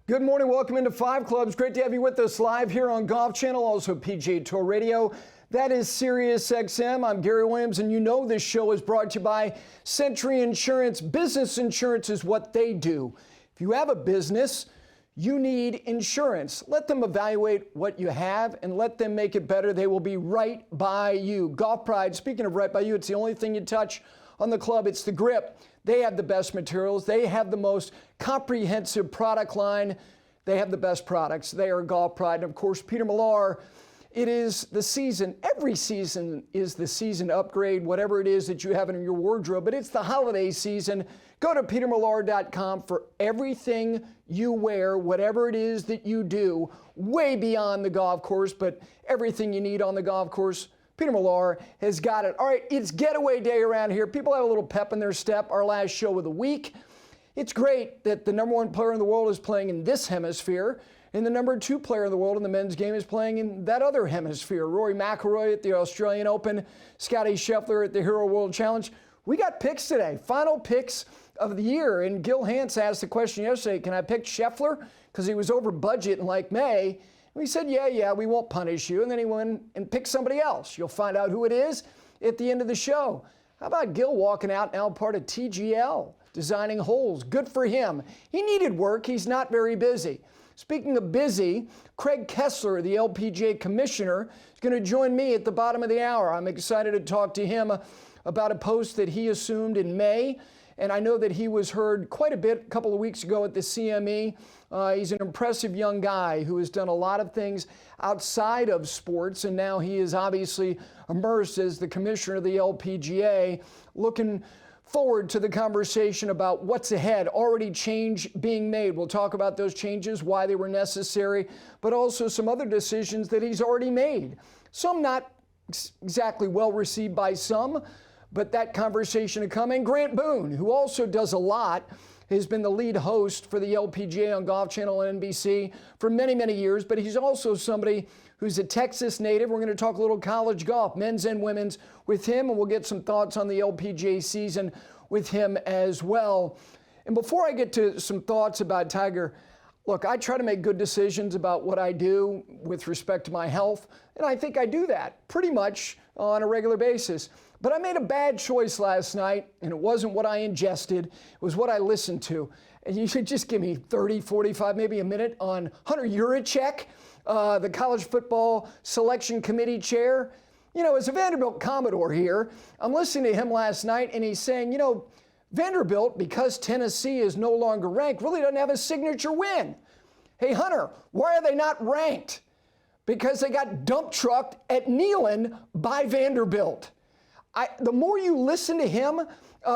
Good morning. Welcome into Five Clubs. Great to have you with us live here on Golf Channel, also PGA Tour Radio. That is Sirius XM. I'm Gary Williams, and you know this show is brought to you by Century Insurance. Business insurance is what they do. If you have a business, you need insurance. Let them evaluate what you have and let them make it better. They will be right by you. Golf Pride, speaking of right by you, it's the only thing you touch on the club. It's the grip. They have the best materials. They have the most comprehensive product line. They have the best products. They are Golf Pride. And of course, Peter Millar, it is the season. Every season is the season to upgrade whatever it is that you have in your wardrobe, but it's the holiday season. Go to petermillar.com for everything you wear, whatever it is that you do, way beyond the golf course, but everything you need on the golf course. Peter Millar has got it. All right, it's getaway day around here. People have a little pep in their step. Our last show of the week. It's great that the number one player in the world is playing in this hemisphere, and the number two player in the world in the men's game is playing in that other hemisphere. Rory McIlroy at the Australian Open, Scotty Scheffler at the Hero World Challenge. We got picks today, final picks of the year, and Gil Hance asked the question yesterday, can I pick Scheffler? Because he was over budget in like May. We said, yeah, we won't punish you. And then he went and picked somebody else. You'll find out who it is at the end of the show. How about Gil walking out, now part of TGL, designing holes? Good for him. He needed work. He's not very busy. Speaking of busy, Craig Kessler, the LPGA commissioner, is going to join me at the bottom of the hour. I'm excited to talk to him about a post that he assumed in May. And I know that he was heard quite a bit a couple of weeks ago at the CME. He's an impressive young guy who has done a lot of things outside of sports, and now he is obviously immersed as the commissioner of the LPGA. Looking forward to the conversation about what's ahead, already change being made. We'll talk about those changes, why they were necessary, but also some other decisions that he's already made. Some not exactly well received by some, but that conversation to come. And Grant Boone, who also does a lot, has been the lead host for the LPGA on Golf Channel and NBC for many, many years, but he's also somebody who's a Texas native. We're going to talk a little college golf, men's and women's, with him, and we'll get some thoughts on the LPGA season with him as well. And before I get to some thoughts about Tiger, look, I try to make good decisions about what I do with respect to my health, and I think I do that pretty much on a regular basis. But I made a bad choice last night, and it wasn't what I ingested. It was what I listened to. And you should just give me 30, 45, maybe a minute on Hunter Yurachek, the college football selection committee chair. You know, as a Vanderbilt Commodore here, I'm listening to him last night, and he's saying, you know, Vanderbilt, because Tennessee is no longer ranked, really doesn't have a signature win. Hey, Hunter, why are they not ranked? Because they got dump trucked at Neyland by Vanderbilt. The more you listen to him,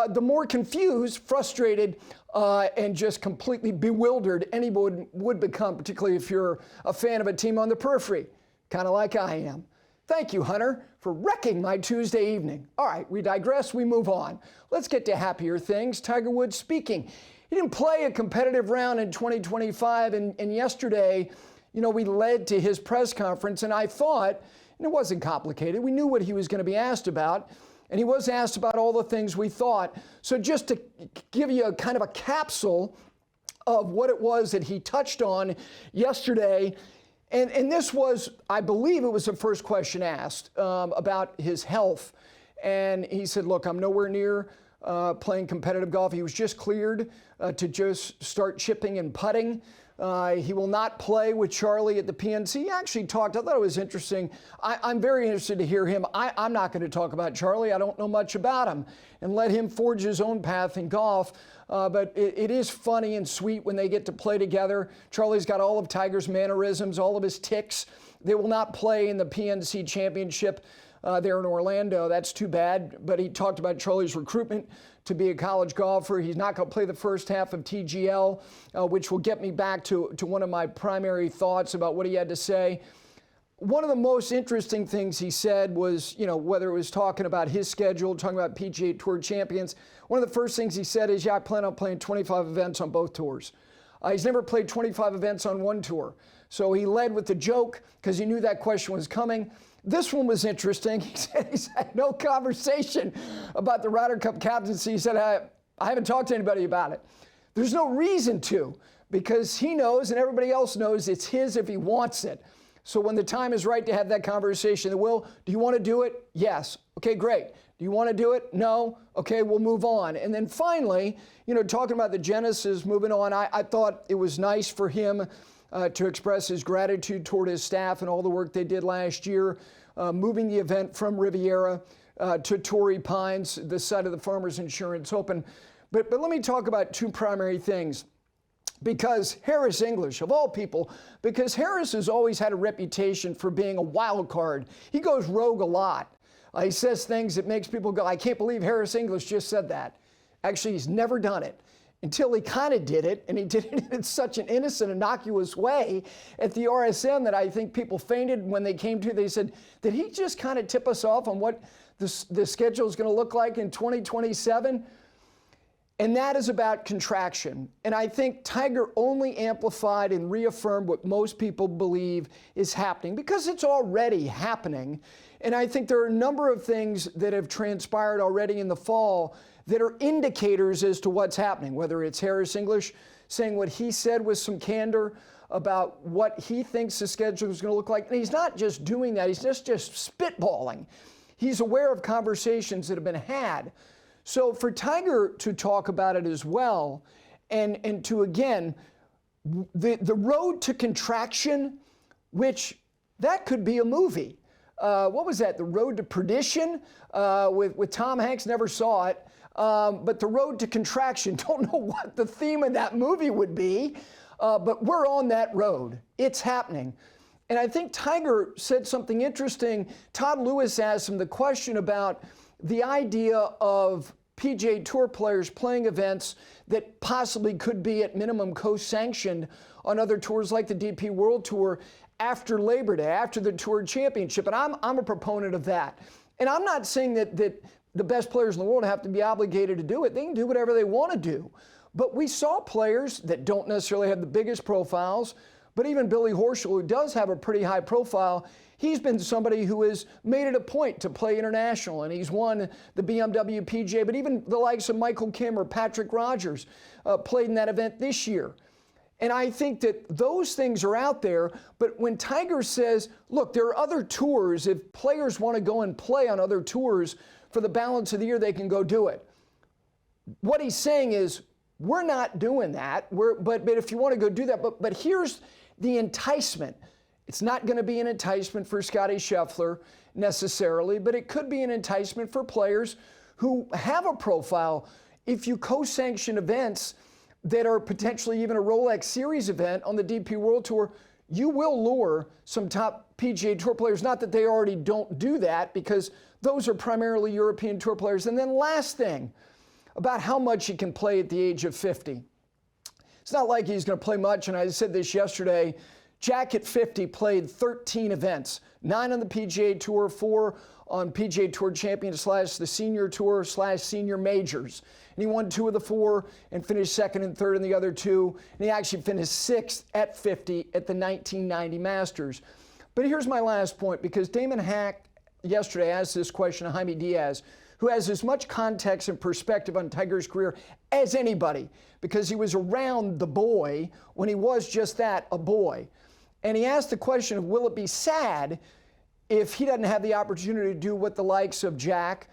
the more confused, frustrated, and just completely bewildered anyone would become, particularly if you're a fan of a team on the periphery, kind of like I am. Thank you, Hunter, for wrecking my Tuesday evening. All right, we digress, we move on. Let's get to happier things. Tiger Woods speaking. He didn't play a competitive round in 2025, and yesterday, you know, we led to his press conference, and I thought, and it wasn't complicated, we knew what he was going to be asked about, and he was asked about all the things we thought. So just to give you a kind of a capsule of what it was that he touched on yesterday, and this was, I believe it was the first question asked about his health. And he said, look, I'm nowhere near playing competitive golf. He was just cleared to just start chipping and putting. He will not play with Charlie at the PNC. He actually talked, I thought it was interesting. I'm very interested to hear him. I'm not going to talk about Charlie. I don't know much about him, and let him forge his own path in golf. But it is funny and sweet when they get to play together. Charlie's got all of Tiger's mannerisms, all of his tics. They will not play in the PNC Championship there in Orlando. That's too bad. But he talked about Charlie's recruitment to be a college golfer. He's not going to play the first half of TGL, which will get me back to one of my primary thoughts about what he had to say. One of the most interesting things he said was, you know, whether it was talking about his schedule, talking about PGA Tour champions, one of the first things he said is, yeah, I plan on playing 25 events on both tours. He's never played 25 events on one tour. So he led with the joke because he knew that question was coming. This one was interesting. He said he's had no conversation about the Ryder Cup captaincy. He said, I haven't talked to anybody about it. There's no reason to, because he knows and everybody else knows it's his if he wants it. So when the time is right to have that conversation, Will, do you want to do it? Yes. Okay, great. Do you want to do it? No. Okay, we'll move on. And then finally, talking about the Genesis, moving on, I thought it was nice for him to express his gratitude toward his staff and all the work they did last year, moving the event from Riviera to Torrey Pines, the site of the Farmers Insurance Open. But let me talk about two primary things. Because Harris English, of all people, because Harris has always had a reputation for being a wild card. He goes rogue a lot. He says things that makes people go, I can't believe Harris English just said that. Actually, he's never done it until he kind of did it, and he did it in such an innocent, innocuous way at the RSM that I think people fainted when they came to. They said, did he just kind of tip us off on what the schedule is going to look like in 2027? And that is about contraction. And I think Tiger only amplified and reaffirmed what most people believe is happening, because it's already happening. And I think there are a number of things that have transpired already in the fall that are indicators as to what's happening, whether it's Harris English saying what he said with some candor about what he thinks the schedule is going to look like. And he's not just doing that, he's just spitballing. He's aware of conversations that have been had. So for Tiger to talk about it as well, and to, again, the road to contraction, which that could be a movie. What was that? The Road to Perdition with Tom Hanks. Never saw it. But the Road to Contraction, don't know what the theme of that movie would be, but we're on that road. It's happening. And I think Tiger said something interesting. Todd Lewis asked him the question about the idea of PGA Tour players playing events that possibly could be at minimum co-sanctioned on other tours like the DP World Tour after Labor Day, after the Tour Championship. And I'm a proponent of that. And I'm not saying that the best players in the world have to be obligated to do it. They can do whatever they want to do. But we saw players that don't necessarily have the biggest profiles, but even Billy Horschel, who does have a pretty high profile, he's been somebody who has made it a point to play international, and he's won the BMW PGA. But even the likes of Michael Kim or Patrick Rogers played in that event this year. And I think that those things are out there. But when Tiger says, look, there are other tours, if players want to go and play on other tours for the balance of the year, they can go do it. What he's saying is, we're not doing that. But if you want to go do that, but here's the enticement. It's not going to be an enticement for Scottie Scheffler necessarily, but it could be an enticement for players who have a profile. If you co-sanction events that are potentially even a Rolex Series event on the DP World Tour, you will lure some top PGA Tour players. Not that they already don't do that, because those are primarily European Tour players. And then last thing, about how much he can play at the age of 50. It's not like he's going to play much, and I said this yesterday. Jack at 50 played 13 events, 9 on the PGA Tour, 4 on PGA Tour Champion / the Senior Tour / Senior Majors. And he won 2 of the 4 and finished 2nd and 3rd in the other 2. And he actually finished 6th at 50 at the 1990 Masters. But here's my last point, because Damon Hack yesterday asked this question of Jaime Diaz, who has as much context and perspective on Tiger's career as anybody, because he was around the boy when he was just that, a boy. And he asked the question of, will it be sad if he doesn't have the opportunity to do what the likes of Jack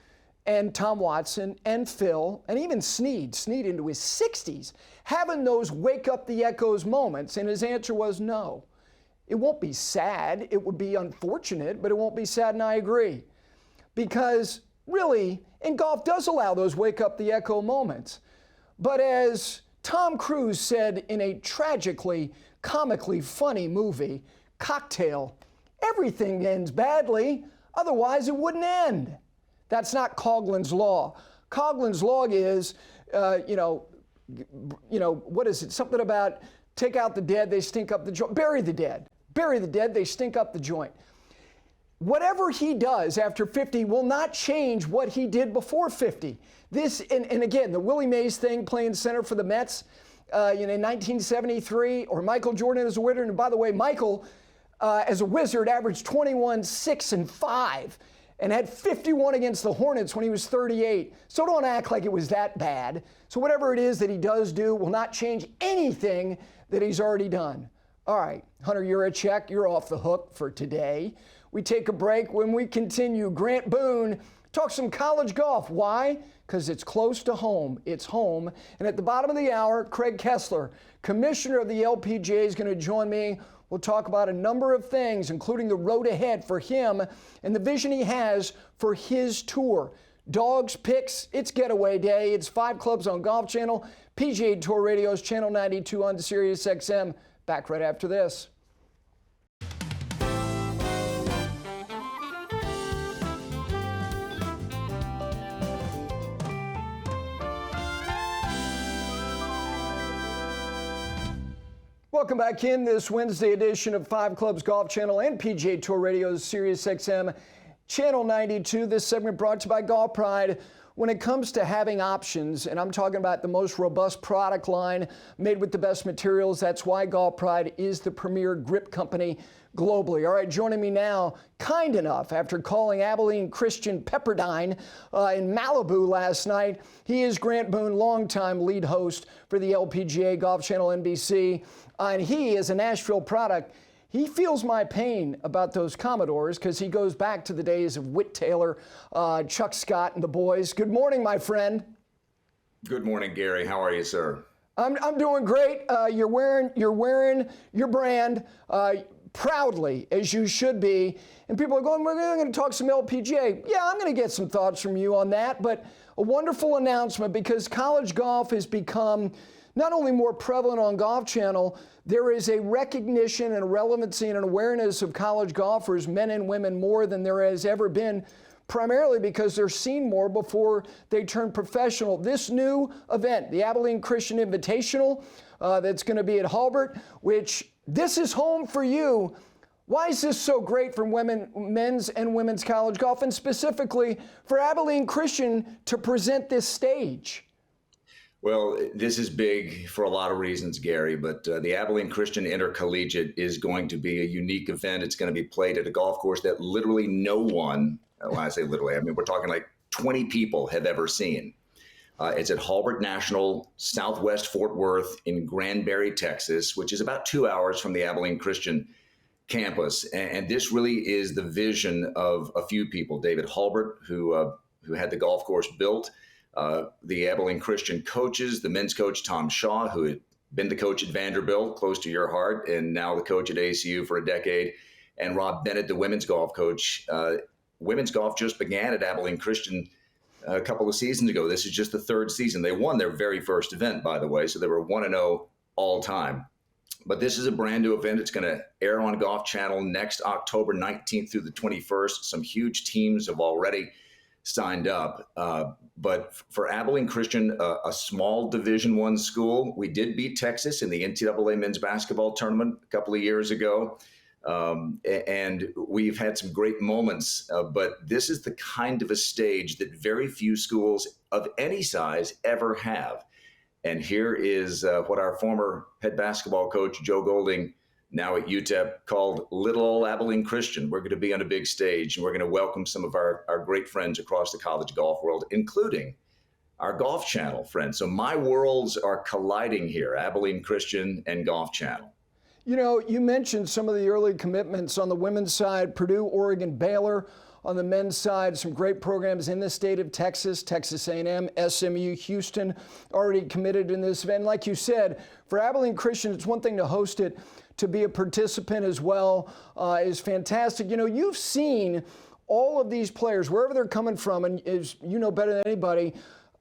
and Tom Watson and Phil and even Snead into his 60s, having those wake up the echoes moments? And his answer was no. It won't be sad. It would be unfortunate, but it won't be sad, and I agree. Because really, and golf does allow those wake up the echo moments. But as Tom Cruise said in a tragically, comically funny movie, Cocktail, everything ends badly, otherwise it wouldn't end. That's not Coughlin's Law. Coughlin's Law is, what is it? Something about take out the dead, they stink up the joint. Bury the dead. Bury the dead, they stink up the joint. Whatever he does after 50 will not change what he did before 50. This, and again, the Willie Mays thing, playing center for the Mets in 1973, or Michael Jordan as a Wizard. And by the way, Michael, as a Wizard, averaged 21, 6, and 5. and had 51 against the Hornets when he was 38. So don't act like it was that bad. So whatever it is that he does do will not change anything that he's already done. All right, Hunter Yurachek, you're off the hook for today. We take a break. When we continue, Grant Boone talks some college golf. Why? Because it's close to home. It's home. And at the bottom of the hour, Craig Kessler, commissioner of the LPGA, is going to join me. We'll talk about a number of things, including the road ahead for him and the vision he has for his tour. Dogs, picks, it's getaway day. It's 5 Clubs on Golf Channel, PGA Tour Radio's Channel 92 on Sirius XM. Back right after this. Welcome back in this Wednesday edition of 5 Clubs Golf Channel and PGA Tour Radio's Sirius XM Channel 92. This segment brought to you by Golf Pride. When it comes to having options, and I'm talking about the most robust product line made with the best materials, that's why Golf Pride is the premier grip company globally. All right, joining me now, kind enough, after calling Abilene Christian Pepperdine in Malibu last night, he is Grant Boone, longtime lead host for the LPGA Golf Channel NBC, and he is a Nashville product. He feels my pain about those Commodores because he goes back to the days of Whit Taylor, Chuck Scott, and the boys. Good morning, my friend. Good morning, Gary. How are you, sir? I'm doing great. You're wearing your brand proudly, as you should be. And people are going, we're going to talk some LPGA. Yeah, I'm going to get some thoughts from you on that. But a wonderful announcement, because college golf has become not only more prevalent on Golf Channel, there is a recognition and a relevancy and an awareness of college golfers, men and women, more than there has ever been, primarily because they're seen more before they turn professional. This new event, the Abilene Christian Invitational, that's going to be at Halbert, which this is home for you. Why is this so great for men's and women's college golf, and specifically for Abilene Christian to present this stage? Well, this is big for a lot of reasons, Gary, but the Abilene Christian Intercollegiate is going to be a unique event. It's going to be played at a golf course that literally no one, when I say literally, I mean, we're talking like 20 people have ever seen. It's at Halbert National, Southwest Fort Worth in Granbury, Texas, which is about 2 hours from the Abilene Christian campus. And this really is the vision of a few people. David Halbert, who had the golf course built, the Abilene Christian coaches, the men's coach, Tom Shaw, who had been the coach at Vanderbilt, close to your heart, and now the coach at ACU for a decade, and Rob Bennett, the women's golf coach. Women's golf just began at Abilene Christian a couple of seasons ago. This is just the 3rd season. They won their very first event, by the way, so they were 1-0 all time. But this is a brand new event. It's going to air on Golf Channel next October 19th through the 21st. Some huge teams have already signed up. But for Abilene Christian, a small Division I school, we did beat Texas in the NCAA men's basketball tournament a couple of years ago. And we've had some great moments, but this is the kind of a stage that very few schools of any size ever have. And here is what our former head basketball coach, Joe Golding, now at UTEP, called Little Old Abilene Christian. We're going to be on a big stage, and we're going to welcome some of our great friends across the college golf world, including our Golf Channel friends. So my worlds are colliding here, Abilene Christian and Golf Channel. You know, you mentioned some of the early commitments on the women's side, Purdue, Oregon, Baylor. On the men's side, some great programs in the state of Texas, Texas A&M, SMU, Houston, already committed in this event. Like you said, for Abilene Christian, it's one thing to host it. To be a participant as well is fantastic. You know, you've seen all of these players, wherever they're coming from, and as you know better than anybody,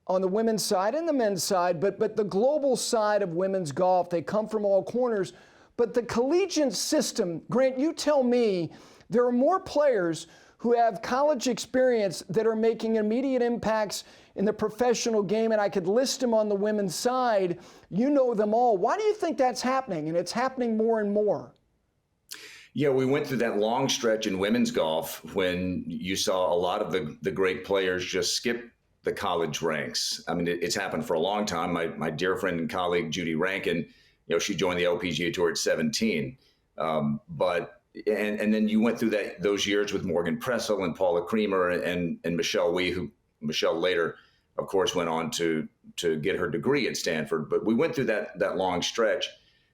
on the women's side and the men's side, but the global side of women's golf, they come from all corners. But the collegiate system, Grant, you tell me, there are more players who have college experience that are making immediate impacts in the professional game, and I could list them on the women's side. You know them all. Why do you think that's happening? And it's happening more and more. Yeah, we went through that long stretch in women's golf when you saw a lot of the great players just skip the college ranks. I mean, it's happened for a long time. My dear friend and colleague, Judy Rankin, you know, she joined the LPGA Tour at 17. But and then you went through those years with Morgan Pressel and Paula Creamer and Michelle Wie, who Michelle later, of course, went on to get her degree at Stanford. But we went through that long stretch.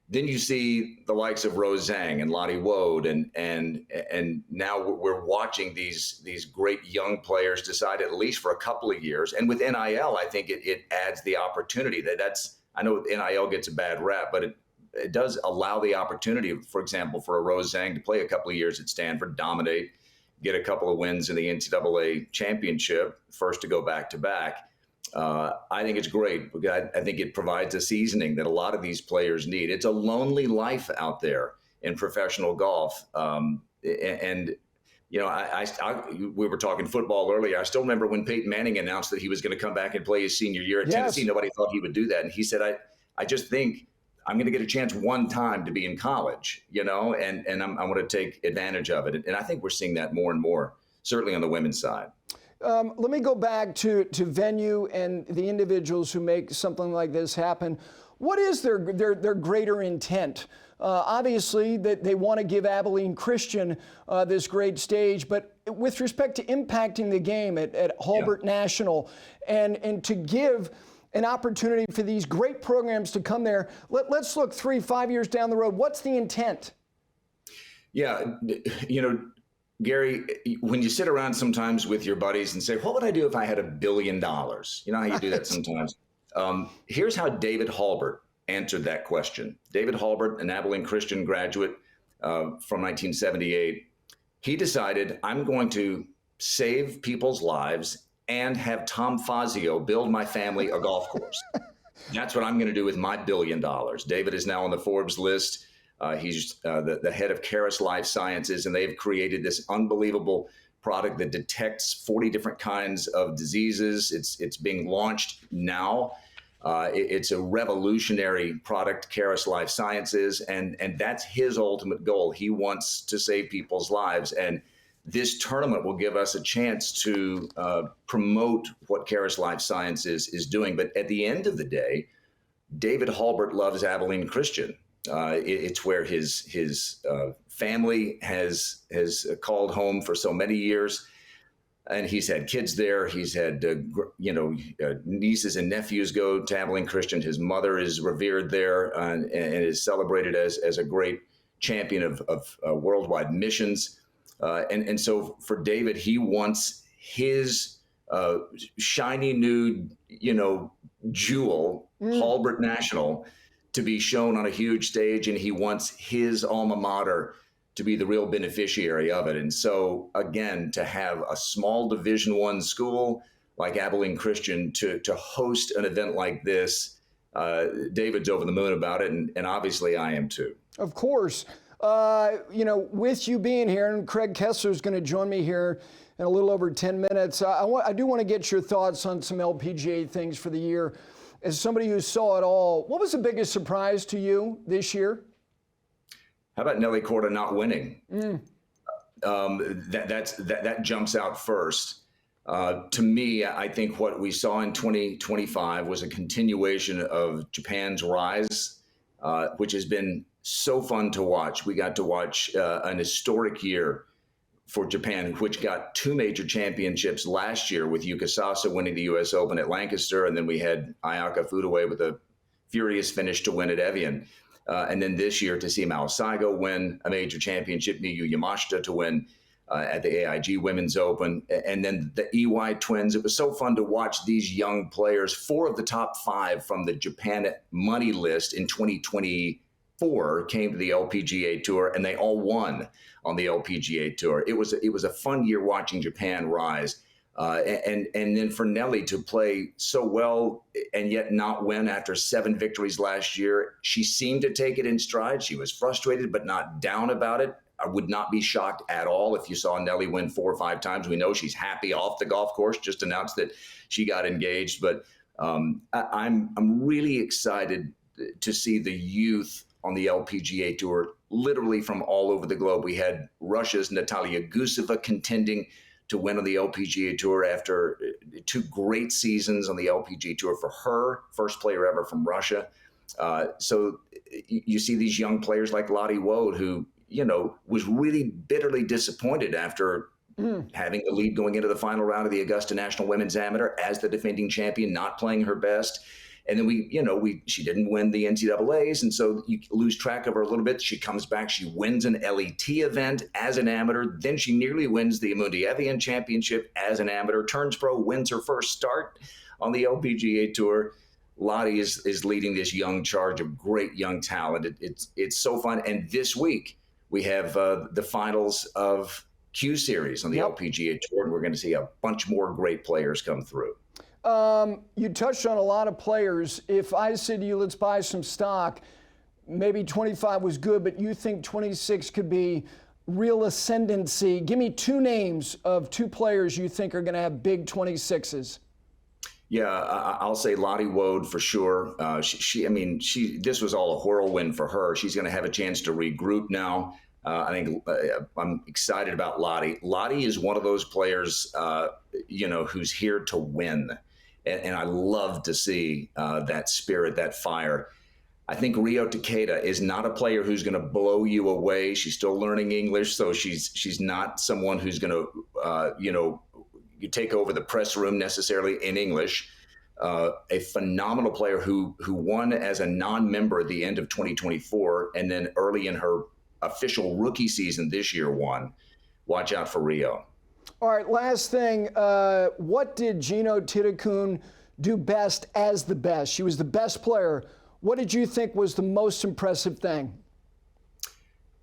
Then you see the likes of Rose Zhang and Lottie Wode, and now we're watching these great young players decide, at least for a couple of years. And with NIL, I think it adds the opportunity I know NIL gets a bad rap, but it does allow the opportunity, for example, for a Rose Zhang to play a couple of years at Stanford, dominate, get a couple of wins in the NCAA championship, first to go back to back. I think it's great because I think it provides a seasoning that a lot of these players need. It's a lonely life out there in professional golf. And you know, we were talking football earlier. I still remember when Peyton Manning announced that he was going to come back and play his senior year at Tennessee. Nobody thought he would do that. And he said, I just think I'm going to get a chance one time to be in college, you know, and I want to take advantage of it. And I think we're seeing that more and more, certainly on the women's side. Let me go back to venue and the individuals who make something like this happen. What is their greater intent? Obviously, that they want to give Abilene Christian this great stage, but with respect to impacting the game at Hurlburt National and to give an opportunity for these great programs to come there, let's look 3-5 years down the road. What's the intent? Yeah, you know, Gary, when you sit around sometimes with your buddies and say, what would I do if I had $1 billion? You know how you do that sometimes? Here's how David Hurlburt answered that question. David Hurlburt, an Abilene Christian graduate from 1978, he decided, I'm going to save people's lives and have Tom Fazio build my family a golf course. That's what I'm going to do with my $1 billion. David is now on the Forbes list. He's the head of Caris Life Sciences, and they've created this unbelievable product that detects 40 different kinds of diseases. It's being launched now. It's a revolutionary product, Caris Life Sciences, and that's his ultimate goal. He wants to save people's lives, and this tournament will give us a chance to promote what Caris Life Sciences is doing. But at the end of the day, David Hurlburt loves Abilene Christian. It's where his family has called home for so many years, and he's had kids there. He's had nieces and nephews go to Abilene Christian. His mother is revered there and is celebrated as a great champion of worldwide missions. And so for David, he wants his shiny new jewel, Hurlburt National, to be shown on a huge stage, and he wants his alma mater to be the real beneficiary of it. And so, again, to have a small Division I school like Abilene Christian to host an event like this, David's over the moon about it, and obviously I am too. Of course. With you being here, and Craig Kessler is going to join me here in a little over 10 minutes, I do want to get your thoughts on some LPGA things for the year. As somebody who saw it all, what was the biggest surprise to you this year? How about Nelly Korda not winning? That jumps out first. To me, I think what we saw in 2025 was a continuation of Japan's rise, which has been so fun to watch. We got to watch an historic year for Japan, which got 2 major championships last year, with Yuka Sasa winning the U.S. Open at Lancaster, and then we had Ayaka Fudaway with a furious finish to win at Evian. And then this year to see Mao Saigo win a major championship, Miyu Yamashita to win at the AIG Women's Open, and then the EY twins. It was so fun to watch these young players. 4 of the top 5 from the Japan money list in 2024 came to the LPGA Tour, and they all won on the LPGA Tour. It was a fun year watching Japan rise. And then for Nelly to play so well and yet not win after 7 victories last year, she seemed to take it in stride. She was frustrated but not down about it. I would not be shocked at all if you saw Nelly win 4 or 5 times. We know she's happy off the golf course, just announced that she got engaged. But I'm really excited to see the youth on the LPGA Tour, literally from all over the globe. We had Russia's Natalia Guseva contending to win on the LPGA Tour after 2 great seasons on the LPGA Tour for her, first player ever from Russia. So you see these young players like Lottie Wode, who was really bitterly disappointed after having the lead going into the final round of the Augusta National Women's Amateur as the defending champion, not playing her best. And then she didn't win the NCAAs, and so you lose track of her a little bit. She comes back, she wins an LET event as an amateur, then she nearly wins the Amundi Evian Championship as an amateur, turns pro, wins her first start on the LPGA Tour. Lottie is leading this young charge of great young talent. It's so fun. And this week we have the finals of Q Series on the LPGA Tour, and we're going to see a bunch more great players come through. You touched on a lot of players. If I said to you, let's buy some stock, maybe 25 was good, but you think 26 could be real ascendancy. Give me two names of two players you think are going to have big 26s. Yeah, I'll say Lottie Woad for sure. This was all a whirlwind for her. She's going to have a chance to regroup now. I think I'm excited about Lottie. Lottie is one of those players, who's here to win. And I love to see that spirit, that fire. I think Jeeno Thitikul is not a player who's going to blow you away. She's still learning English, so she's not someone who's going to, you take over the press room necessarily in English. A phenomenal player who won as a non-member at the end of 2024, and then early in her official rookie season this year won. Watch out for Jeeno. All right, last thing. What did Jeeno Thitikul do best as the best? She was the best player. What did you think was the most impressive thing?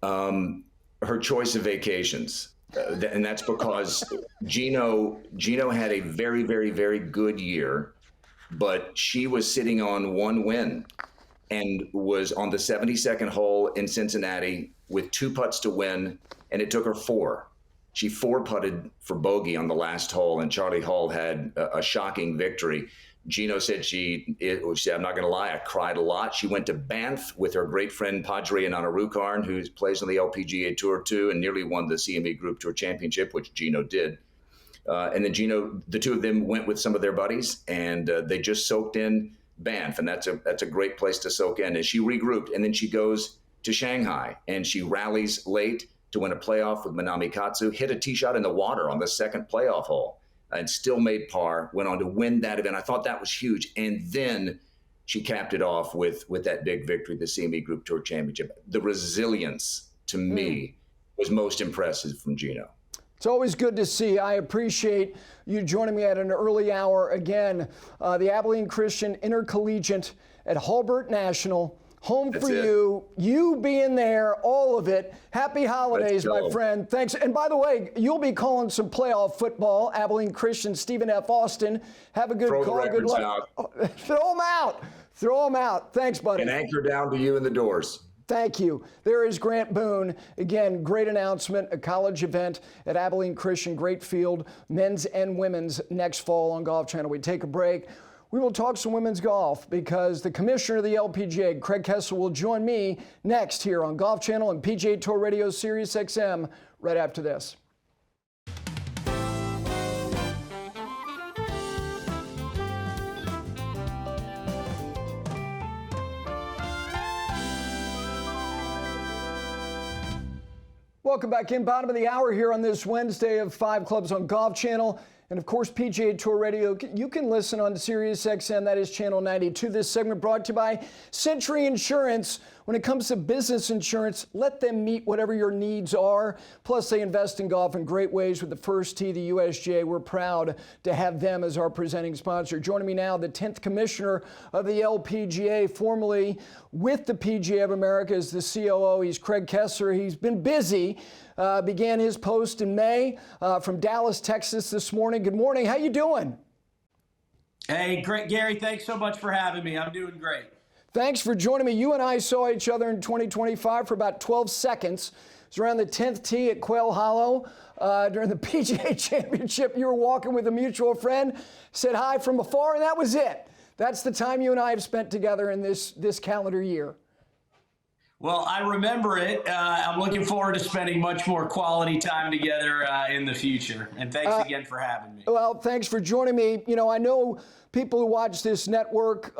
Her choice of vacations. And that's because Jeeno had a very, very, very good year, but she was sitting on one win and was on the 72nd hole in Cincinnati with 2 putts to win, and it took her 4. She 4-putted for bogey on the last hole, and Charlie Hull had a shocking victory. Jeeno said she said, I'm not going to lie, I cried a lot. She went to Banff with her great friend Padre Ananarukarn, who plays on the LPGA Tour too, and nearly won the CME Group Tour Championship, which Jeeno did. And then Jeeno, the two of them went with some of their buddies, and they just soaked in Banff, and that's a great place to soak in. And she regrouped, and then she goes to Shanghai, and she rallies late to win a playoff with Manami Katsu, hit a tee shot in the water on the second playoff hole, and still made par, went on to win that event. I thought that was huge. And then she capped it off with that big victory, the CME Group Tour Championship. The resilience, to me, was most impressive from Jeeno. It's always good to see. I appreciate you joining me at an early hour. Again, the Abilene Christian Intercollegiate at Hulbert National. Home for you. You being there, all of it. Happy holidays, my friend. Thanks. And by the way, you'll be calling some playoff football. Abilene Christian, Stephen F. Austin. Have a good call. Good luck. Throw them out. Throw them out. Thanks, buddy. And anchor down to you in the doors. Thank you. There is Grant Boone. Again, great announcement, a college event at Abilene Christian. Great field, men's and women's, next fall on Golf Channel. We take a break. We will talk some women's golf because the commissioner of the LPGA, Craig Kessler, will join me next here on Golf Channel and PGA Tour Radio Sirius XM right after this. Welcome back in. Bottom of the hour here on this Wednesday of 5 Clubs on Golf Channel. And of course, PGA Tour Radio, you can listen on Sirius XM, that is channel 92. This segment brought to you by Century Insurance. When it comes to business insurance, let them meet whatever your needs are. Plus, they invest in golf in great ways with the First Tee, the USGA. We're proud to have them as our presenting sponsor. Joining me now, the 10th commissioner of the LPGA, formerly with the PGA of America, is the COO. He's Craig Kessler. He's been busy. Began his post in May from Dallas, Texas this morning. Good morning. How you doing? Hey, great, Gary. Thanks so much for having me. I'm doing great. Thanks for joining me. You and I saw each other in 2025 for about 12 seconds. It was around the 10th tee at Quail Hollow during the PGA Championship. You were walking with a mutual friend, said hi from afar, and that was it. That's the time you and I have spent together in this calendar year. Well, I remember it. I'm looking forward to spending much more quality time together in the future. And thanks again for having me. Well, thanks for joining me. You know, I know people who watch this network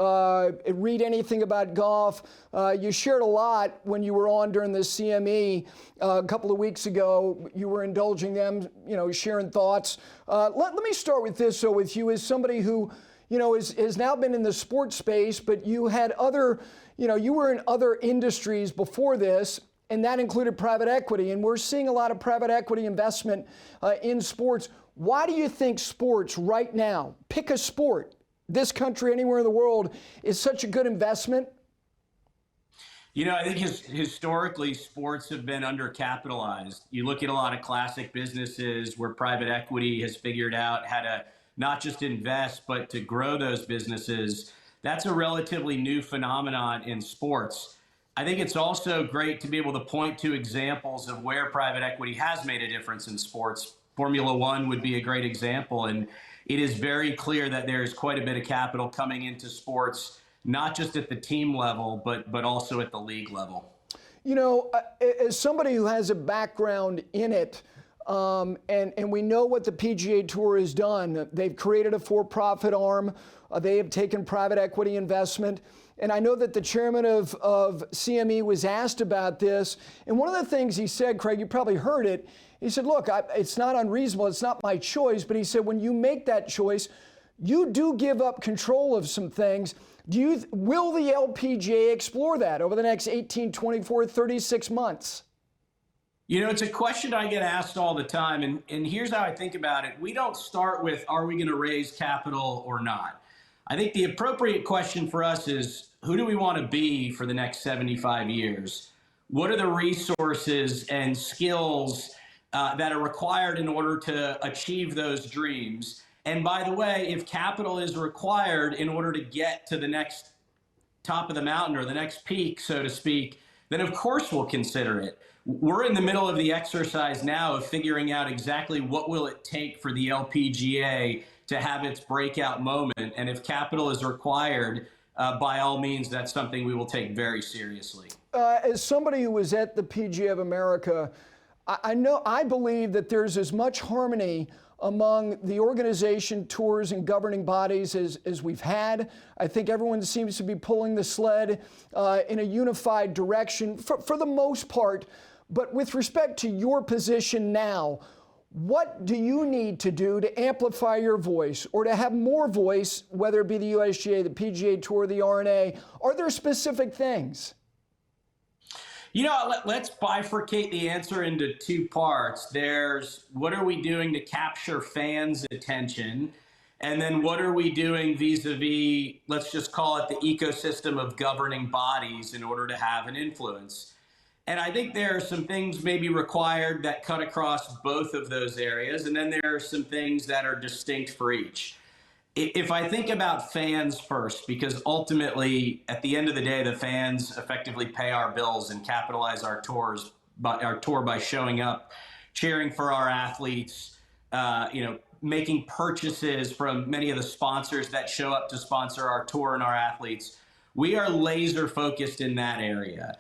read anything about golf. You shared a lot when you were on during the CME a couple of weeks ago. You were indulging them, you know, sharing thoughts. Let me start with this, though, with you as somebody who, you know, has now been in the sports space, but you had other, you know, you were in other industries before this, and that included private equity. And we're seeing a lot of private equity investment in sports. Why do you think sports right now, pick a sport, this country, anywhere in the world, is such a good investment? You know, I think historically sports have been undercapitalized. You look at a lot of classic businesses where private equity has figured out how to not just invest, but to grow those businesses. That's a relatively new phenomenon in sports. I think it's also great to be able to point to examples of where private equity has made a difference in sports. Formula One would be a great example. And it is very clear that there's quite a bit of capital coming into sports, not just at the team level, but also at the league level. You know, as somebody who has a background in it, and we know what the PGA Tour has done. They've created a for-profit arm. They have taken private equity investment. And I know that the chairman of CME was asked about this. And one of the things he said, Craig, you probably heard it, he said, look, it's not unreasonable. It's not my choice. But he said, when you make that choice, you do give up control of some things. Will the LPGA explore that over the next 18, 24, 36 months? You know, it's a question I get asked all the time, and here's how I think about it. We don't start with, are we going to raise capital or not? I think the appropriate question for us is, who do we want to be for the next 75 years? What are the resources and skills that are required in order to achieve those dreams? And by the way, if capital is required in order to get to the next top of the mountain or the next peak, so to speak, then of course we'll consider it. We're in the middle of the exercise now of figuring out exactly what will it take for the LPGA to have its breakout moment. And if capital is required, by all means, that's something we will take very seriously. As somebody who was at the PGA of America, I believe that there's as much harmony among the organization, tours, and governing bodies as we've had. I think everyone seems to be pulling the sled in a unified direction for the most part. But with respect to your position now, what do you need to do to amplify your voice or to have more voice, whether it be the USGA, the PGA Tour, the R&A? Are there specific things? You know, let's bifurcate the answer into two parts. There's what are we doing to capture fans' attention? And then what are we doing vis-a-vis, let's just call it the ecosystem of governing bodies in order to have an influence? And I think there are some things maybe required that cut across both of those areas. And then there are some things that are distinct for each. If I think about fans first, because ultimately, at the end of the day, the fans effectively pay our bills and capitalize our tour by showing up, cheering for our athletes, making purchases from many of the sponsors that show up to sponsor our tour and our athletes. We are laser focused in that area.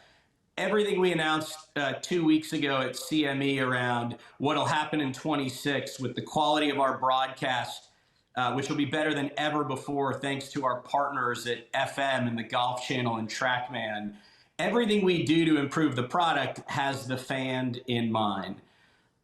Everything we announced 2 weeks ago at CME around what will happen in 26 with the quality of our broadcast, which will be better than ever before thanks to our partners at FM and the Golf Channel and TrackMan. Everything we do to improve the product has the fan in mind.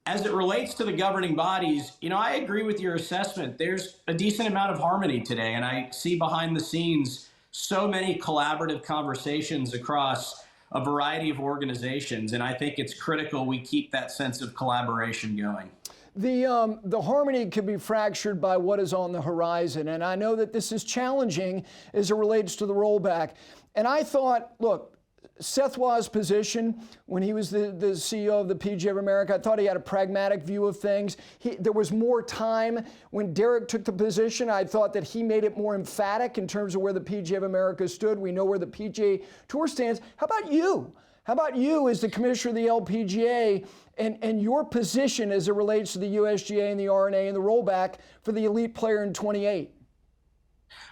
As it relates to the governing bodies, you know, I agree with your assessment. There's a decent amount of harmony today, and I see behind the scenes so many collaborative conversations across a variety of organizations, and I think it's critical we keep that sense of collaboration going. The harmony can be fractured by what is on the horizon, and I know that this is challenging as it relates to the rollback. And I thought, look, Seth Waugh's position when he was the CEO of the PGA of America, I thought he had a pragmatic view of things. There was more time when Derek took the position. I thought that he made it more emphatic in terms of where the PGA of America stood. We know where the PGA Tour stands. How about you? How about you as the commissioner of the LPGA and your position as it relates to the USGA and the R&A and the rollback for the elite player in 28?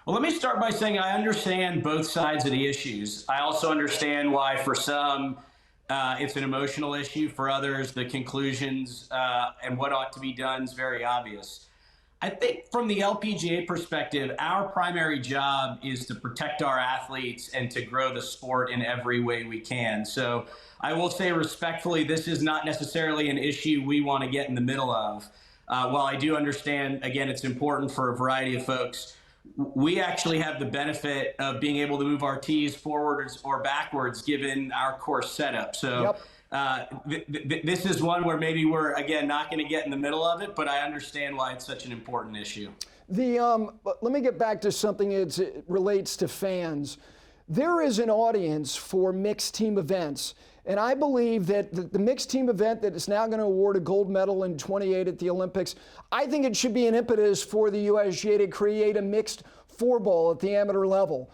Well, let me start by saying I understand both sides of the issues. I also understand why, for some, it's an emotional issue. For others, the conclusions and what ought to be done is very obvious. I think from the LPGA perspective, our primary job is to protect our athletes and to grow the sport in every way we can. So I will say respectfully, this is not necessarily an issue we want to get in the middle of. While I do understand, again, it's important for a variety of folks, we actually have the benefit of being able to move our tees forwards or backwards given our course setup. So this is one where maybe we're, again, not going to get in the middle of it, but I understand why it's such an important issue. Let me get back to something that relates to fans. There is an audience for mixed team events. And I believe that the mixed team event that is now going to award a gold medal in 28 at the Olympics, I think it should be an impetus for the USGA to create a mixed four-ball at the amateur level.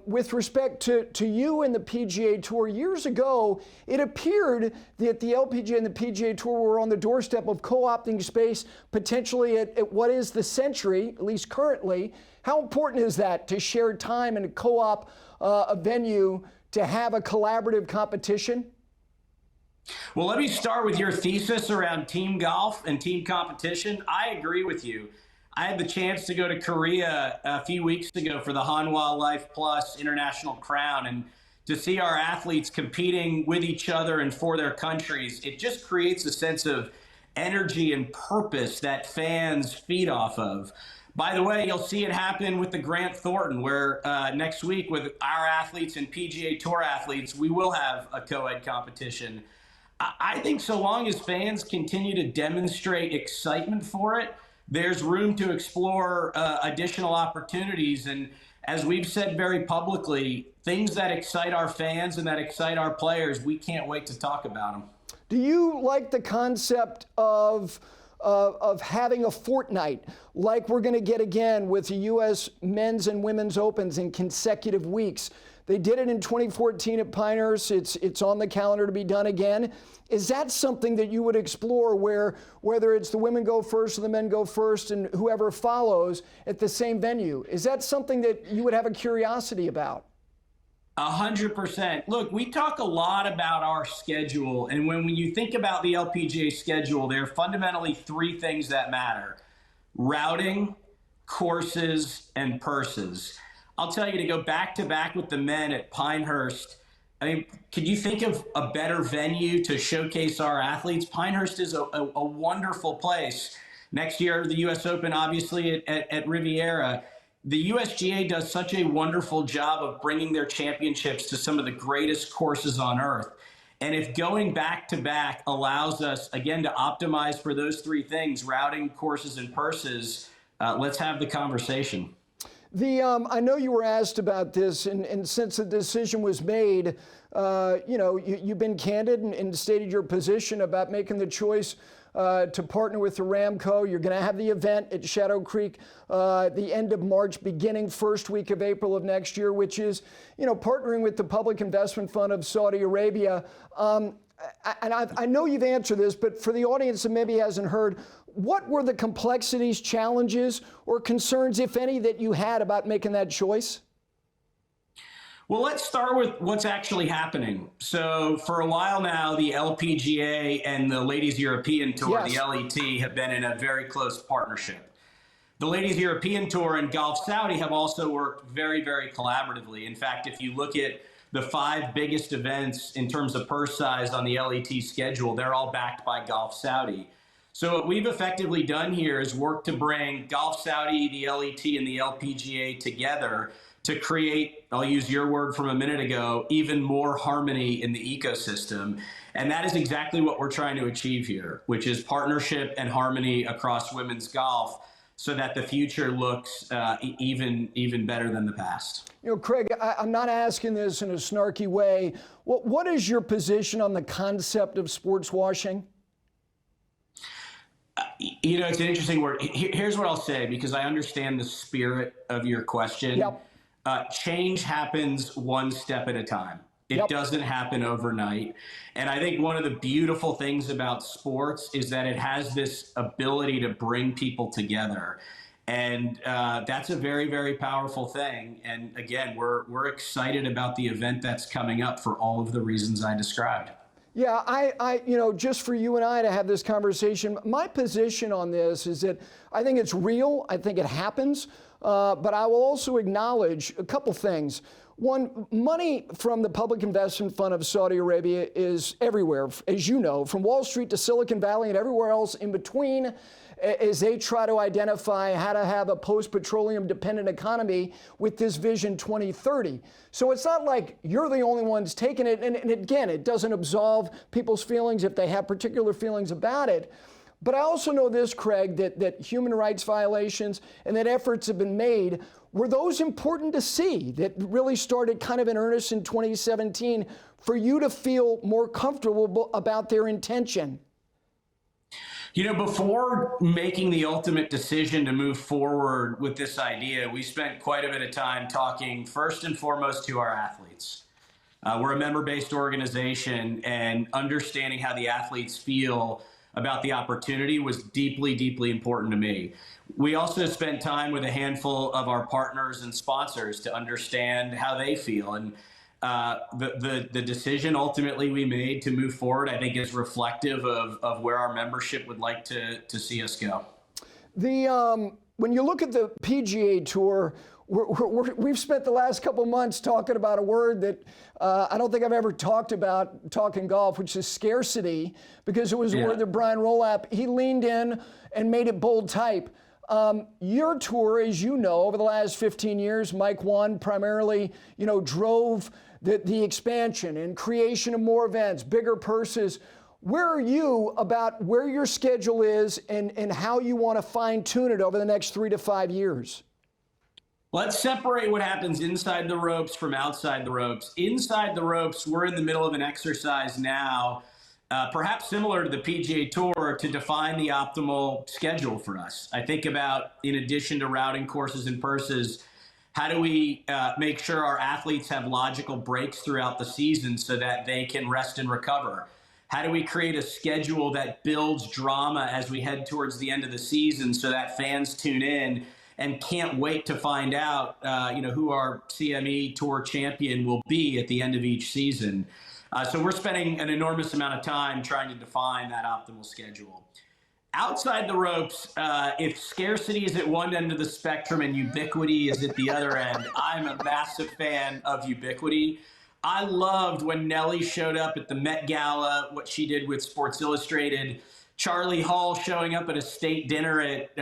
With respect to you and the PGA Tour, years ago, it appeared that the LPGA and the PGA Tour were on the doorstep of co-opting space, potentially at what is the Century, at least currently. How important is that to share time and co-op a venue to have a collaborative competition? Well, let me start with your thesis around team golf and team competition. I agree with you. I had the chance to go to Korea a few weeks ago for the Hanwha Life Plus International Crown, and to see our athletes competing with each other and for their countries, it just creates a sense of energy and purpose that fans feed off of. By the way, you'll see it happen with the Grant Thornton, where next week with our athletes and PGA Tour athletes, we will have a co-ed competition. I think so long as fans continue to demonstrate excitement for it, there's room to explore additional opportunities. And as we've said very publicly, things that excite our fans and that excite our players, we can't wait to talk about them. Do you like the concept of having a fortnight like we're going to get again with the U.S. men's and women's opens in consecutive weeks? They did it in 2014 at Pinehurst. It's on the calendar to be done again. Is that something that you would explore, where whether it's the women go first or the men go first and whoever follows at the same venue? Is that something that you would have a curiosity about? 100%. Look, we talk a lot about our schedule, and when you think about the LPGA schedule, there are fundamentally three things that matter: routing, courses, and purses. I'll tell you, to go back to back with the men at Pinehurst, I mean, could you think of a better venue to showcase our athletes? Pinehurst is a wonderful place. Next year, the U.S. Open, obviously, at Riviera. The USGA does such a wonderful job of bringing their championships to some of the greatest courses on earth. And if going back to back allows us, again, to optimize for those three things, routing, courses, and purses, let's have the conversation. I know you were asked about this, and since the decision was made, you've been candid and stated your position about making the choice to partner with the Ramco. You're going to have the event at Shadow Creek the end of March, beginning first week of April of next year, which is, partnering with the Public Investment Fund of Saudi Arabia. And I know you've answered this, but for the audience that maybe hasn't heard, what were the complexities, challenges, or concerns, if any, that you had about making that choice? Well, let's start with what's actually happening. So for a while now, the LPGA and the Ladies European Tour, the LET, have been in a very close partnership. The Ladies European Tour and Golf Saudi have also worked very, very collaboratively. In fact, if you look at the 5 biggest events in terms of purse size on the LET schedule, they're all backed by Golf Saudi. So what we've effectively done here is work to bring Golf Saudi, the LET, and the LPGA together to create, I'll use your word from a minute ago, even more harmony in the ecosystem. And that is exactly what we're trying to achieve here, which is partnership and harmony across women's golf so that the future looks even better than the past. Craig, I'm not asking this in a snarky way. What is your position on the concept of sports washing? It's an interesting word. Here's what I'll say, because I understand the spirit of your question. Yep. Change happens one step at a time. It doesn't happen overnight. And I think one of the beautiful things about sports is that it has this ability to bring people together. And that's a very, very powerful thing. And again, we're excited about the event that's coming up for all of the reasons I described. Yeah, just for you and I to have this conversation, my position on this is that I think it's real. I think it happens. But I will also acknowledge a couple things. One, money from the Public Investment Fund of Saudi Arabia is everywhere, as you know, from Wall Street to Silicon Valley and everywhere else in between, as they try to identify how to have a post-petroleum dependent economy with this Vision 2030. So it's not like you're the only ones taking it. And again, it doesn't absolve people's feelings if they have particular feelings about it. But I also know this, Craig, that human rights violations and that efforts have been made. Were those important to see that really started kind of in earnest in 2017 for you to feel more comfortable about their intention? You know, before making the ultimate decision to move forward with this idea, we spent quite a bit of time talking first and foremost to our athletes. We're a member-based organization, and understanding how the athletes feel about the opportunity was deeply, deeply important to me. We also spent time with a handful of our partners and sponsors to understand how they feel. And the decision ultimately we made to move forward, I think, is reflective of where our membership would like to see us go. When you look at the PGA Tour, we've spent the last couple months talking about a word that I don't think I've ever talked about talking golf, which is scarcity, because it was a word that Brian Rolap, he leaned in and made it bold type. Your tour, as you know, over the last 15 years, Mike One primarily, drove the expansion and creation of more events, bigger purses. Where are you about where your schedule is and how you want to fine tune it over the next 3 to 5 years? Let's separate what happens inside the ropes from outside the ropes. Inside the ropes, we're in the middle of an exercise now, perhaps similar to the PGA Tour, to define the optimal schedule for us. I think about, in addition to routing courses and purses, how do we make sure our athletes have logical breaks throughout the season so that they can rest and recover? How do we create a schedule that builds drama as we head towards the end of the season so that fans tune in and can't wait to find out, who our CME Tour champion will be at the end of each season? So we're spending an enormous amount of time trying to define that optimal schedule. Outside the ropes, if scarcity is at one end of the spectrum and ubiquity is at the other end, I'm a massive fan of ubiquity. I loved when Nelly showed up at the Met Gala, what she did with Sports Illustrated, Charlie Hall showing up at a state dinner at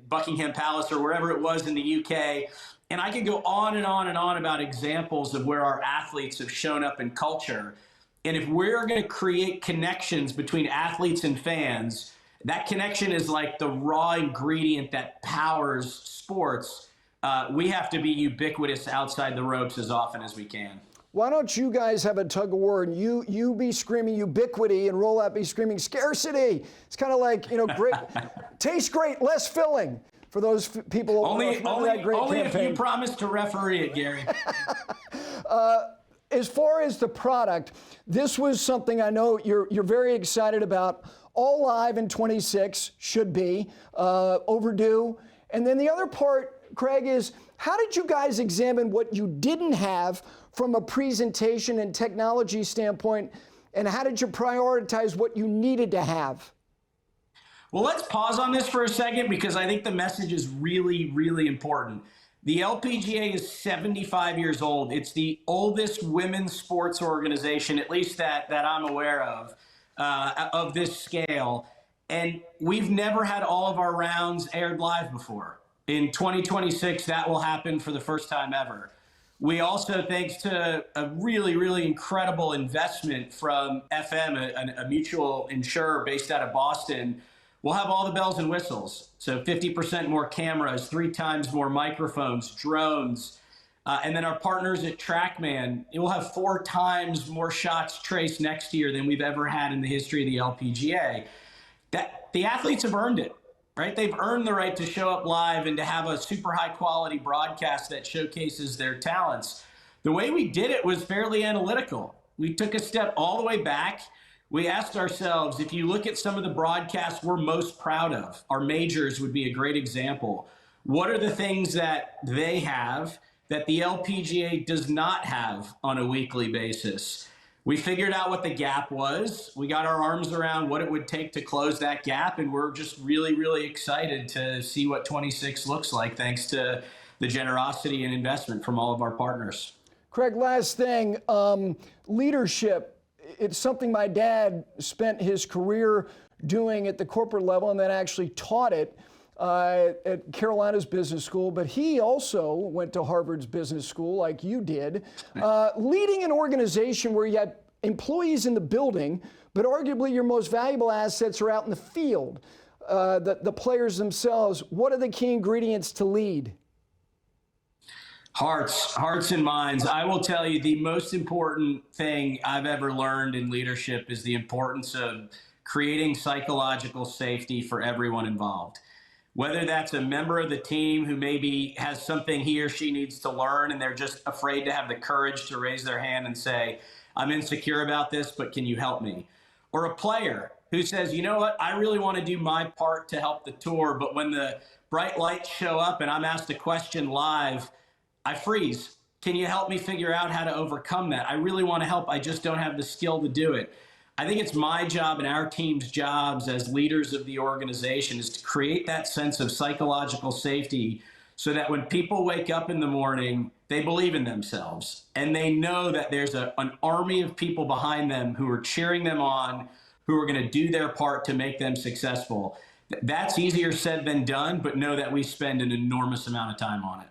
Buckingham Palace or wherever it was in the UK. And I could go on and on and on about examples of where our athletes have shown up in culture. And if we're going to create connections between athletes and fans, that connection is like the raw ingredient that powers sports. We have to be ubiquitous outside the ropes as often as we can. Why don't you guys have a tug of war and you be screaming ubiquity and Rolap be screaming scarcity? It's kind of like, great, tastes great, less filling for those people. Only if you promise to referee it, Gary. As far as the product, this was something I know you're very excited about. All live in 26 should be overdue. And then the other part, Craig, is how did you guys examine what you didn't have from a presentation and technology standpoint, and how did you prioritize what you needed to have? Well, let's pause on this for a second because I think the message is really, really important. The LPGA is 75 years old. It's the oldest women's sports organization, at least that I'm aware of this scale. And we've never had all of our rounds aired live before. In 2026, that will happen for the first time ever. We also, thanks to a really, really incredible investment from FM, a mutual insurer based out of Boston, we'll have all the bells and whistles. So 50% more cameras, 3 times more microphones, drones. And then our partners at TrackMan, it will have 4 times more shots traced next year than we've ever had in the history of the LPGA. That the athletes have earned it. Right? They've earned the right to show up live and to have a super high quality broadcast that showcases their talents. The way we did it was fairly analytical. We took a step all the way back. we asked ourselves, if you look at some of the broadcasts we're most proud of, our majors would be a great example. What are the things that they have that the LPGA does not have on a weekly basis? We figured out what the gap was. We got our arms around what it would take to close that gap, and we're just really, really excited to see what 26 looks like, thanks to the generosity and investment from all of our partners. Craig, last thing, leadership. It's something my dad spent his career doing at the corporate level and then actually taught it at Carolina's business school, but he also went to Harvard's business school like you did. Leading an organization where you have employees in the building, but arguably your most valuable assets are out in the field, the players themselves. What are the key ingredients to lead? Hearts and minds. I will tell you, the most important thing I've ever learned in leadership is the importance of creating psychological safety for everyone involved. Whether that's a member of the team who maybe has something he or she needs to learn and they're just afraid to have the courage to raise their hand and say, I'm insecure about this, but can you help me? Or a player who says, you know what, I really want to do my part to help the tour, but when the bright lights show up and I'm asked a question live, I freeze. Can you help me figure out how to overcome that? I really want to help. I just don't have the skill to do it. I think it's my job and our team's jobs as leaders of the organization is to create that sense of psychological safety so that when people wake up in the morning, they believe in themselves and they know that there's an army of people behind them who are cheering them on, who are going to do their part to make them successful. That's easier said than done, but know that we spend an enormous amount of time on it.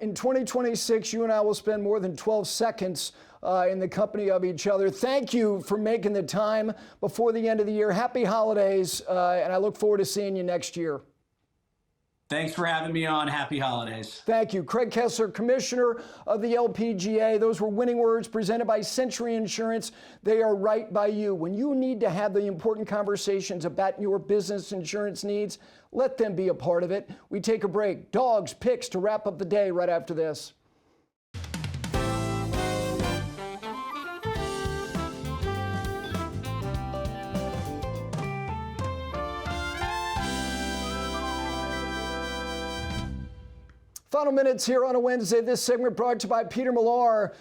In 2026, you and I will spend more than 12 seconds in the company of each other. Thank you for making the time before the end of the year. Happy holidays, and I look forward to seeing you next year. Thanks for having me on. Happy holidays. Thank you. Craig Kessler, Commissioner of the LPGA. Those were winning words presented by Century Insurance. They are right by you. When you need to have the important conversations about your business insurance needs, let them be a part of it. We take a break. Dogs, picks to wrap up the day right after this. Final minutes here on a Wednesday. This segment brought to you by Peter Millar.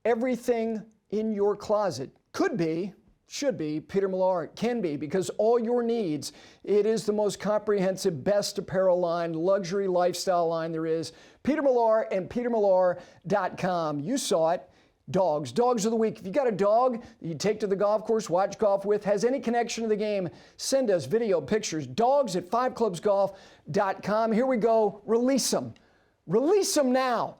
Everything in your closet could be, should be, Peter Millar. It can be, because all your needs, it is the most comprehensive, best apparel line, luxury lifestyle line there is. Peter Millar and petermillar.com. You saw it. Dogs. Dogs of the week. If you got a dog you take to the golf course, watch golf with, has any connection to the game, send us video, pictures. Dogs at 5clubsgolf.com. Here we go. Release them. Release them now.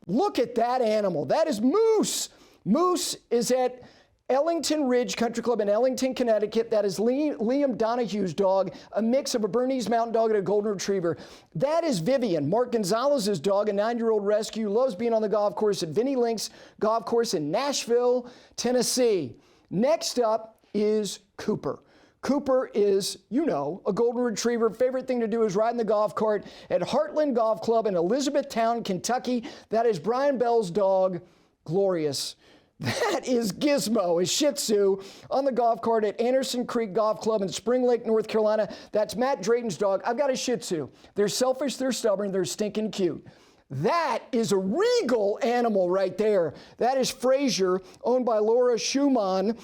Look at that animal. That is Moose. Moose is at Ellington Ridge Country Club in Ellington, Connecticut. That is Liam Donahue's dog, a mix of a Bernese Mountain Dog and a Golden Retriever. That is Vivian, Mark Gonzalez's dog, a 9-year-old rescue, loves being on the golf course at Vinnie Link's Golf Course in Nashville, Tennessee. Next up is Cooper. Cooper is, you know, a Golden Retriever. Favorite thing to do is ride in the golf cart at Heartland Golf Club in Elizabethtown, Kentucky. That is Brian Bell's dog, Glorious. That is Gizmo, a Shih Tzu, on the golf cart at Anderson Creek Golf Club in Spring Lake, North Carolina. That's Matt Drayton's dog. I've got a Shih Tzu. They're selfish, they're stubborn, they're stinking cute. That is a regal animal right there. That is Frazier, owned by Laura Schumann.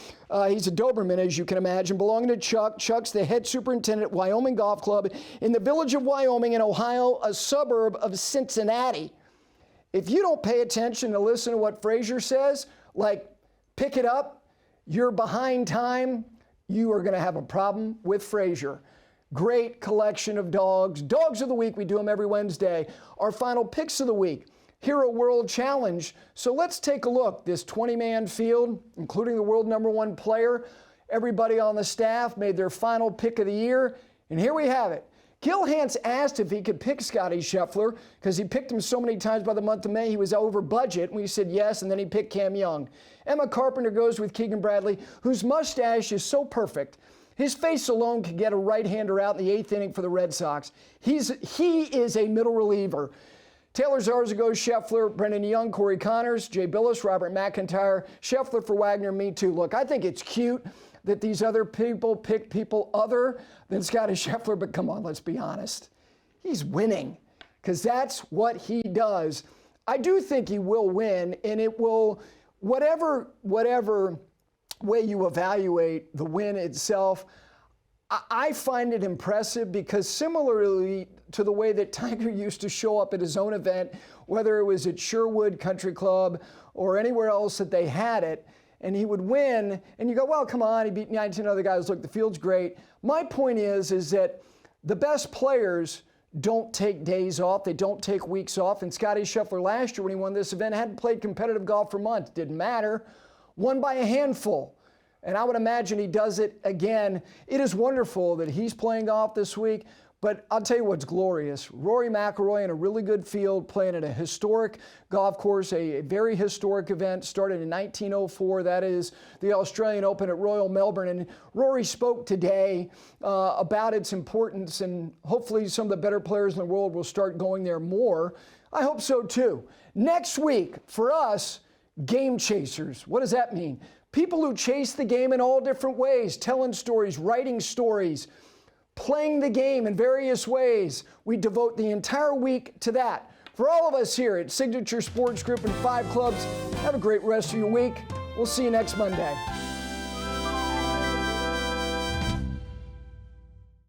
He's a Doberman, as you can imagine, belonging to Chuck. Chuck's the head superintendent at Wyoming Golf Club in the village of Wyoming in Ohio, a suburb of Cincinnati. If you don't pay attention to listen to what Frazier says, like pick it up, you're behind time, you are going to have a problem with Frazier. Great collection of dogs. Dogs of the week, we do them every Wednesday. Our final picks of the week, Hero World Challenge. So let's take a look. This 20-man field, including the world #1 player, everybody on the staff made their final pick of the year. And here we have it. Gil Hanse asked if he could pick Scotty Scheffler because he picked him so many times by the month of May he was over budget. And we said yes, and then he picked Cam Young. Emma Carpenter goes with Keegan Bradley, whose mustache is so perfect. His face alone could get a right-hander out in the 8th inning for the Red Sox. He is a middle reliever. Taylor Zarzago, Scheffler, Brendan Young, Corey Connors, Jay Billis, Robert McIntyre, Scheffler for Wagner, me too. Look, I think it's cute that these other people pick people other than Scottie Scheffler, but come on, let's be honest. He's winning because that's what he does. I do think he will win, and it will, whatever way you evaluate the win itself, I find it impressive because similarly to the way that Tiger used to show up at his own event, whether it was at Sherwood Country Club or anywhere else that they had it, and he would win, and you go, well, come on, he beat 19 other guys. Look, the field's great. My point is that the best players don't take days off. They don't take weeks off. And Scottie Scheffler last year when he won this event hadn't played competitive golf for months. Didn't matter. Won by a handful. And I would imagine he does it again. It is wonderful that he's playing golf this week. But I'll tell you what's glorious. Rory McIlroy in a really good field playing at a historic golf course, a very historic event, started in 1904. That is the Australian Open at Royal Melbourne. And Rory spoke today about its importance, and hopefully some of the better players in the world will start going there more. I hope so too. Next week, for us, game chasers. What does that mean? People who chase the game in all different ways, telling stories, writing stories, playing the game in various ways. We devote the entire week to that. For all of us here at Signature Sports Group and 5 Clubs, have a great rest of your week. We'll see you next Monday.